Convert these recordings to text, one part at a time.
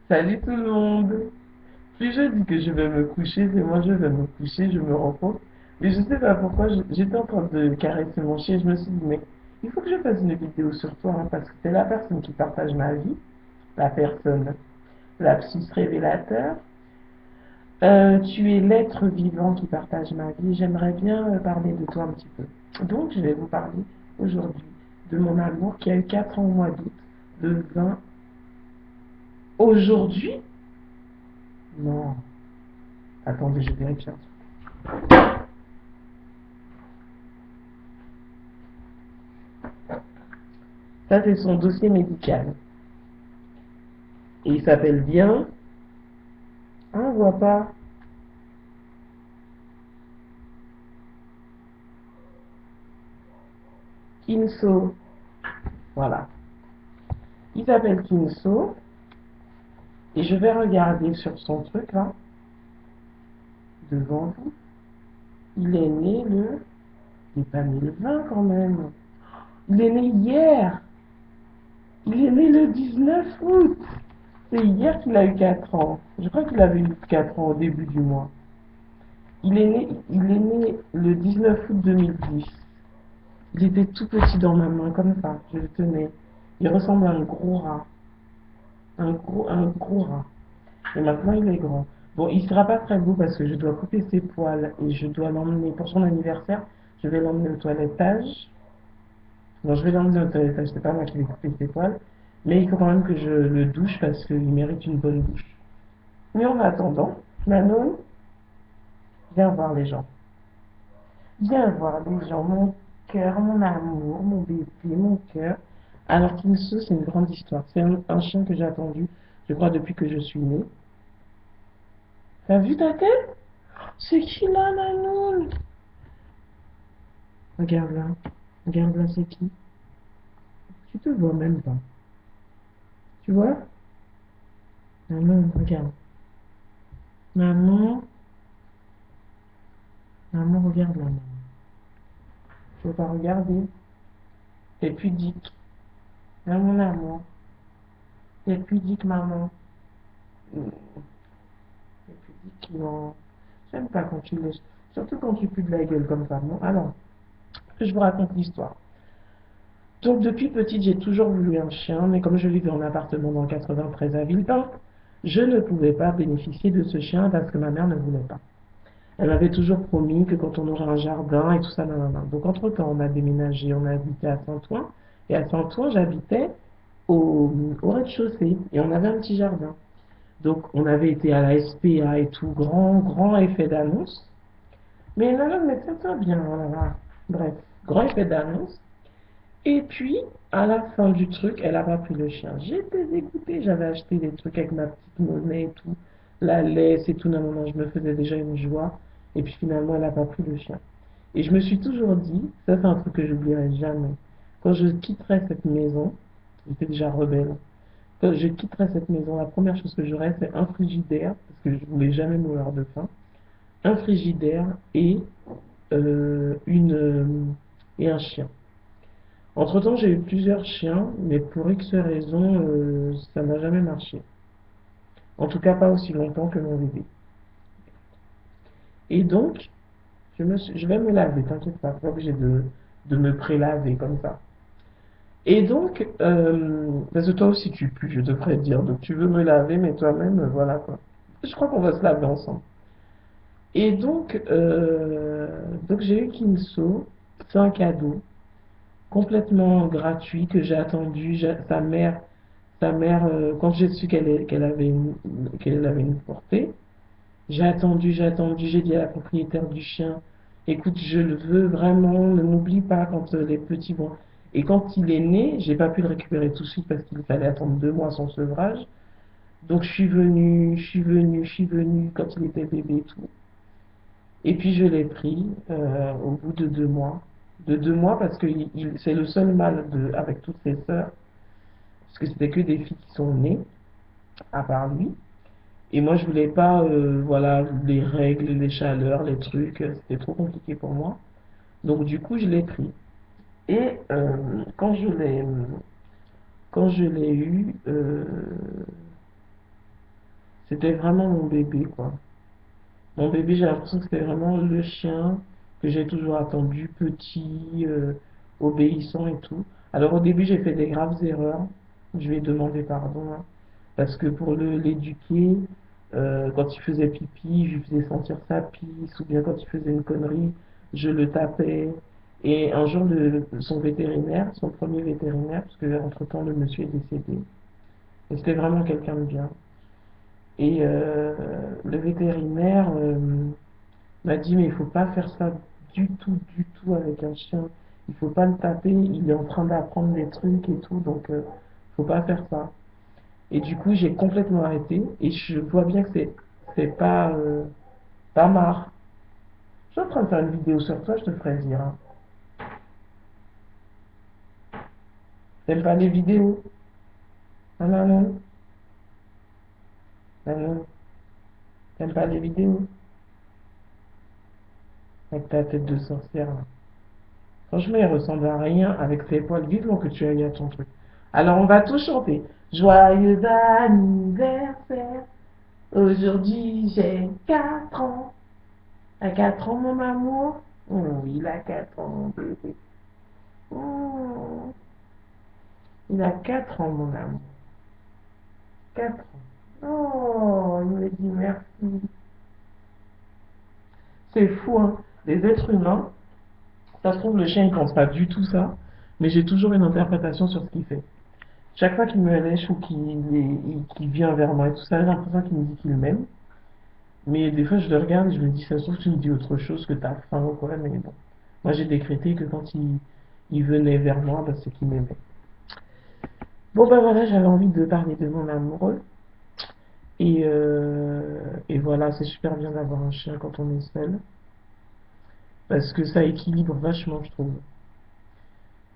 Salut tout le monde. Plus je dis que je vais me coucher, c'est moi je vais me coucher, je me repose. Mais je sais pas pourquoi, j'étais en train de caresser mon chien, je me suis dit, mais il faut que je fasse une vidéo sur toi, hein, parce que c'est la personne qui partage ma vie, la personne, lapsus révélateur. Tu es l'être vivant qui partage ma vie. J'aimerais bien parler de toi un petit peu. Donc, je vais vous parler aujourd'hui de mon amour qui a eu 4 ans au mois d'août, le 20. Aujourd'hui? Non. Attendez, je vérifie un truc. Ça, c'est son dossier médical. Et il s'appelle bien. Ah, on voit pas. Kinso. Voilà. Il s'appelle Kinso. Et je vais regarder sur son truc là, devant vous. Il est né le. Il n'est pas né le 20 quand même. Il est né hier. Il est né le 19 août. C'est hier qu'il a eu 4 ans. Je crois qu'il avait eu 4 ans au début du mois. Il est né le 19 août 2010. Il était tout petit dans ma main, comme ça. Je le tenais. Il ressemble à un gros rat. Un gros rat. Et maintenant, il est grand. Bon, il sera pas très beau parce que je dois couper ses poils et je dois l'emmener pour son anniversaire. Je vais l'emmener au toilettage. Non, je vais l'emmener au toilettage. C'est pas moi qui vais couper ses poils. Mais il faut quand même que je le douche parce qu'il mérite une bonne douche. Mais en attendant, Manon, viens voir les gens. Viens voir les gens. Mon cœur, mon amour, mon bébé, mon cœur. Alors, Kinsu, c'est une grande histoire. C'est un chien que j'ai attendu, je crois, depuis que je suis née. T'as vu ta tête? C'est qui là, Manon? Regarde là. Regarde là, c'est qui? Tu te vois même pas. Tu vois? Manon, regarde. Maman, maman, regarde là, maman. Je veux pas regarder. T'es pudique. Hein, mon amour. T'es pudique, maman. T'es pudique, non. J'aime pas quand tu laisses. Surtout quand tu pues de la gueule comme ça, non? Alors, je vous raconte l'histoire. Donc, depuis petite, j'ai toujours voulu un chien, mais comme je vivais en appartement dans le 93 à Villepin, je ne pouvais pas bénéficier de ce chien parce que ma mère ne voulait pas. Elle m'avait toujours promis que quand on aurait un jardin et tout ça, nanana. Donc, entre-temps, on a déménagé, on a habité à Saint-Ouen. Et à Saint-Ouen, j'habitais au rez-de-chaussée. Et on avait un petit jardin. Donc, on avait été à la SPA et tout, grand, grand effet d'annonce. Mais non, non, mais c'est pas bien, voilà. Bref, grand effet d'annonce. Et puis, à la fin du truc, elle a pas pris le chien. J'étais dégoûtée, j'avais acheté des trucs avec ma petite monnaie et tout, la laisse et tout, non, non, non, je me faisais déjà une joie. Et puis finalement, elle a pas pris le chien. Et je me suis toujours dit, ça c'est un truc que j'oublierai jamais, quand je quitterai cette maison, j'étais déjà rebelle, quand je quitterai cette maison, la première chose que j'aurai, c'est un frigidaire, parce que je voulais jamais mourir de faim, un frigidaire et, et un chien. Entre-temps, j'ai eu plusieurs chiens, mais pour X raisons, ça n'a jamais marché. En tout cas, pas aussi longtemps que mon bébé. Et donc, je vais me laver, t'inquiète pas, pas obligé de me prélaver comme ça. Et donc, parce que toi aussi tu pues, je devrais te dire, donc tu veux me laver, mais toi-même, voilà quoi. Je crois qu'on va se laver ensemble. Et donc j'ai eu Kinso, c'est un cadeau complètement gratuit que j'ai attendu. Sa mère, quand j'ai su qu'elle avait une portée, j'ai attendu, j'ai dit à la propriétaire du chien, écoute, je le veux vraiment, ne m'oublie pas quand les petits vont. Et quand il est né, j'ai pas pu le récupérer tout de suite parce qu'il fallait attendre 2 mois son sevrage. Donc je suis venu quand il était bébé et tout. Et puis je l'ai pris au bout de 2 mois. De 2 mois parce que c'est le seul mâle avec toutes ses sœurs, parce que c'était que des filles qui sont nées, à part lui. Et moi, je voulais pas, voilà, les règles, les chaleurs, les trucs, c'était trop compliqué pour moi. Donc, du coup, je l'ai pris. Et quand je l'ai eu, C'était vraiment mon bébé, quoi. Mon bébé, j'ai l'impression que c'était vraiment le chien que j'ai toujours attendu, petit, obéissant et tout. Alors au début, j'ai fait des graves erreurs. Je lui ai demandé pardon, hein, parce que pour l'éduquer, quand il faisait pipi, je lui faisais sentir sa pisse, ou bien quand il faisait une connerie, je le tapais. Et un jour, son vétérinaire, son premier vétérinaire, parce que entre-temps, le monsieur est décédé, et c'était vraiment quelqu'un de bien. Et le vétérinaire m'a dit, mais il faut pas faire ça du tout avec un chien. Il faut pas le taper, il est en train d'apprendre des trucs et tout, donc faut pas faire ça. Et du coup, j'ai complètement arrêté et je vois bien que c'est pas marre. Je suis en train de faire une vidéo sur toi, je te ferai dire, hein. T'aimes pas les vidéos? Non, non, non, non, non. T'aimes pas les vidéos? Avec ta tête de sorcière, là. Franchement, il ressemble à rien avec ses poils. Vivement que tu ailles à ton truc. Alors, on va tout chanter. Joyeux anniversaire. Aujourd'hui, j'ai 4 ans. À 4 ans, mon amour. Oh, il a 4 ans, mon bébé. Oh, il a 4 ans, mon amour. 4 ans. Oh, il me dit merci. C'est fou, hein. Les êtres humains, ça se trouve, le chien, il pense pas du tout ça. Mais j'ai toujours une interprétation sur ce qu'il fait. Chaque fois qu'il me lèche ou qu'il vient vers moi et tout ça, j'ai l'impression qu'il me dit qu'il m'aime. Mais des fois, je le regarde et je me dis, ça se trouve, tu me dis autre chose, que t'as faim ou quoi, mais bon. Moi, j'ai décrété que quand il venait vers moi, bah, c'est qu'il m'aimait. Bon, bah voilà, j'avais envie de parler de mon amoureux. Et voilà, c'est super bien d'avoir un chien quand on est seul. Parce que ça équilibre vachement, je trouve.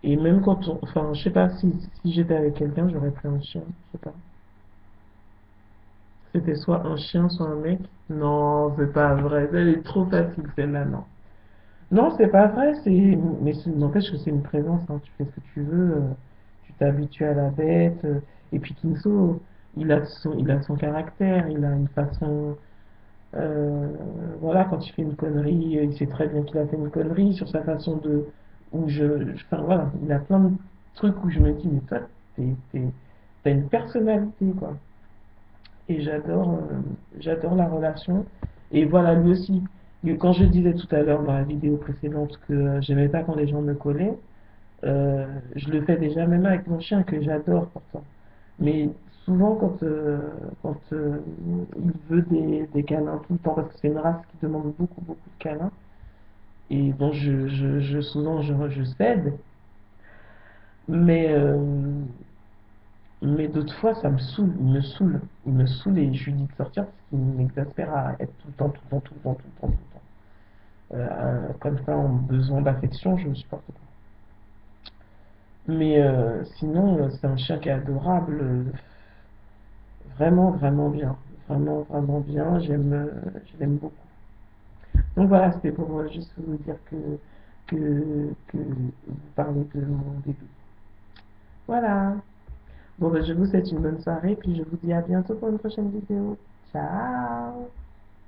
Et même quand on. Enfin, je sais pas, si j'étais avec quelqu'un, j'aurais pris un chien. Je sais pas. C'était soit un chien, soit un mec. Non, c'est pas vrai. Elle est trop facile, celle-là, non. Non, c'est pas vrai, mais n'empêche que c'est une présence, hein. Tu fais ce que tu veux, tu t'habitues à la bête. Et puis Kinso, il a son caractère, il a une façon. euh, voilà, quand il fait une connerie, il sait très bien qu'il a fait une connerie sur sa façon de. Enfin voilà, il a plein de trucs où je me dis, mais toi, t'as une personnalité, quoi. Et j'adore la relation. Et voilà, lui aussi, quand je disais tout à l'heure dans la vidéo précédente que j'aimais pas quand les gens me collaient, je le fais déjà même avec mon chien que j'adore pourtant. Mais souvent quand il veut des câlins tout le temps, parce que c'est une race qui demande beaucoup, beaucoup de câlins, et bon, souvent je cède, mais d'autres fois, ça me saoule, il me saoule et je lui dis de sortir parce qu'il m'exaspère à être tout le temps, tout le temps, tout le temps, tout le temps, tout le temps. Comme ça, en besoin d'affection, je ne supporte pas. Mais sinon, c'est un chien qui est adorable, vraiment, vraiment bien. Vraiment, vraiment bien, je l'aime beaucoup. Donc voilà, c'était pour juste vous dire que vous parlez de mon bébé. Voilà. Bon, ben, je vous souhaite une bonne soirée, puis je vous dis à bientôt pour une prochaine vidéo. Ciao!